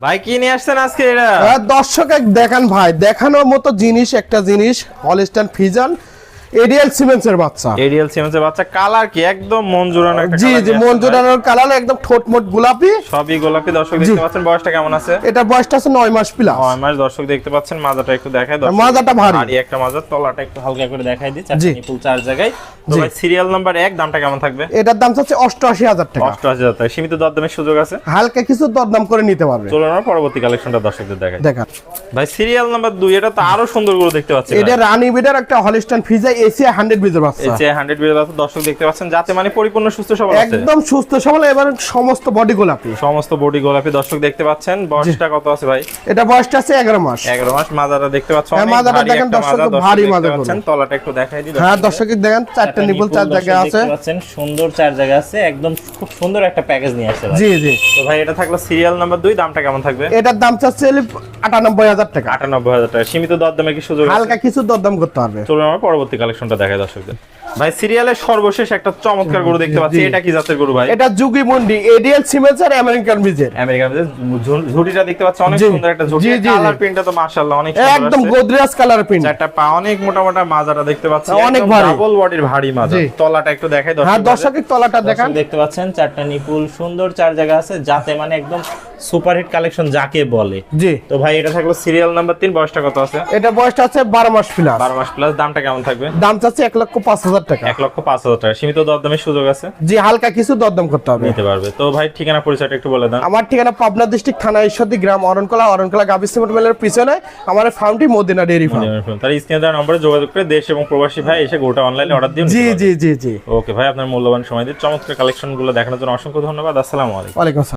ভাই কি নিয়ে আসছেন আজকে এটা? দর্শক দেখান ভাই, দেখানোর মতো জিনিস, একটা জিনিস হলস্টাইন ফ্রিজিয়ান এডিএল সিমেন্সের বাচ্চা। এরিয়াল সিমেন্সের বাচ্চা। কালার কি একদম মন জোড়ানো একটা জি কালার জি, নিয়ে মন আসছেন জোড়ানোর কালার, একদম ঠোঁট মোট গোলাপি, ভাই। সবই গোলাপি। দর্শক জি। দেখতে পাচ্ছেন বয়সটা কেমন আছে? এটা বয়সটা আছে 9 মাস প্লাস। 9 মাস। দর্শক দেখতে পাচ্ছেন মাজাটা একটু দেখায়। দর্শক মাজাটা ভারী। ভারী একটা মাজা, তলাটা একটু হালকা করে দেখাই দিই। জি। নিপুল চার জায়গায়। তো জি। ভাই সিরিয়াল নাম্বার 1 দামটা কেমন থাকবে? এটার দাম হচ্ছে 88,000 টাকা। 88,000 টাকা। সীমিত দরদামের সুযোগ আছে। হালকা কিছু দরদাম করে নিতে পারবে। চলুন আমরা পরবর্তী কালেকশনটা দর্শকদের দেখাই। দেখান ভাই সিরিয়াল নাম্বার 2, এটা তো আরো সুন্দর করে দেখতে পাচ্ছি। এটা রানী বিডার একটা হলস্টাইন ফ্রিজিয়ান এসিয়া 100 বিজের বাচ্চা। এসিআই 100 বিয়ের বাচ্চা। দর্শক দেখতে পাচ্ছেন যাতে মানে পরিপূর্ণ সুস্থ সবল আছে। একদম সুস্থ সবল, এবার সমস্ত বডি গোলাপি। সমস্ত বডি গোলাপি। দর্শক দেখতে পাচ্ছেন বয়সটা কত আছে ভাই? এটা বয়সটা আছে 11 মাস। 11 মাস। মাজাটা দেখতে পাচ্ছেন হ্যাঁ, অনেক মাজাটা ভারী দেখেন একটা দর্শক, মাজা। দর্শক ভারী দেখতে মাজা পাচ্ছেন, করুন। তলাটা একটু দেখাই দিই। হ্যাঁ দর্শক দেখেন, চারটা নিপুল চার জায়গা আছে। দেখতে পাচ্ছেন সুন্দর চার জায়গা আছে। একদম খুব সুন্দর একটা প্যাকেজ নিয়ে আসছে ভাই। জি জি। তো ভাই এটা থাকলো সিরিয়াল নাম্বার 2, দামটা কেমন থাকবে? এটার দাম চাচ্ছে 98,000 টাকা। 98,000 টাকা। সীমিত দরদামে কি সুযোগ আছে? হালকা কিছু দরদাম করতে পারবে। চলুন আমরা পরবর্তী কালেকশনটা দেখাই দর্শকদের। ভাই সিরিয়ালের সর্বশেষ একটা চমৎকার গরু দেখতে পাচ্ছি। জি। এটা কি জাতের গরু ভাই? এটা যুগি মন্ডি এডিএল সিমেন্স আর আমেরিকান বিজের। আমেরিকান ঝুটিটা দেখতে পাচ্ছি অনেক জি। সুন্দর একটা ঝুটি। জি, জি, জি। কালার প্রিন্টটা তো মাশাআল্লাহ অনেক সুন্দর। একদম আসছে। Godrej colour print. চারটা পা অনেক মোটা মোটা, মাজাটা দেখতে পাচ্ছি অনেক ভারী। ডাবল বডির ভারী মাজা। জি। তলাটা একটু দেখাই হ্যাঁ দর্শকের তলাটা দেখান। দর্শক দেখতে পাচ্ছেন চারটা নিপুল সুন্দর চার জায়গা আছে, যাতে মানে একদম সুপারহিট কালেকশন যাকে বলে। জি। তো ভাই এটা থাকলো সিরিয়াল নাম্বার 3, বয়সটা কত আছে? এটা বয়সটা আছে 12 মাস প্লাস। 12 মাস প্লাস। দামটা কেমন থাকবে? দাম চাচ্ছে 1,05,000 টাকা। 1,05,000 টাকা। সীমিত দরদামের সুযোগ আছে। জি, হালকা কিছু দরদাম করতে হবে। নিতে পারবে। তো ভাই ঠিকানা পরিচয়টা একটু বলে দেন। আমার ঠিকানা পাবনা ডিস্ট্রিক্ট থানা ঈশ্বরদী গ্রাম অরণকলা গাবি সিমেন্ট মিলের পিছনে আমার ফার্মটি মদিনা ডেইরি ফার্ম। তার স্ক্রিনে দেওয়া নম্বরে যোগাযোগ করে দেশ এবং প্রবাসী ভাই এসে গোটা অনলাইনে অর্ডার দিয়ে জি জি জি জি। ওকে ভাই, আপনার মূল্যবান সময় দিয়ে চমৎকার কালেকশন গুলো দেখানোর জন্য অসংখ্য ধন্যবাদ। আসসালামু আলাইকুম। ওয়ালাইকুম আসসালাম।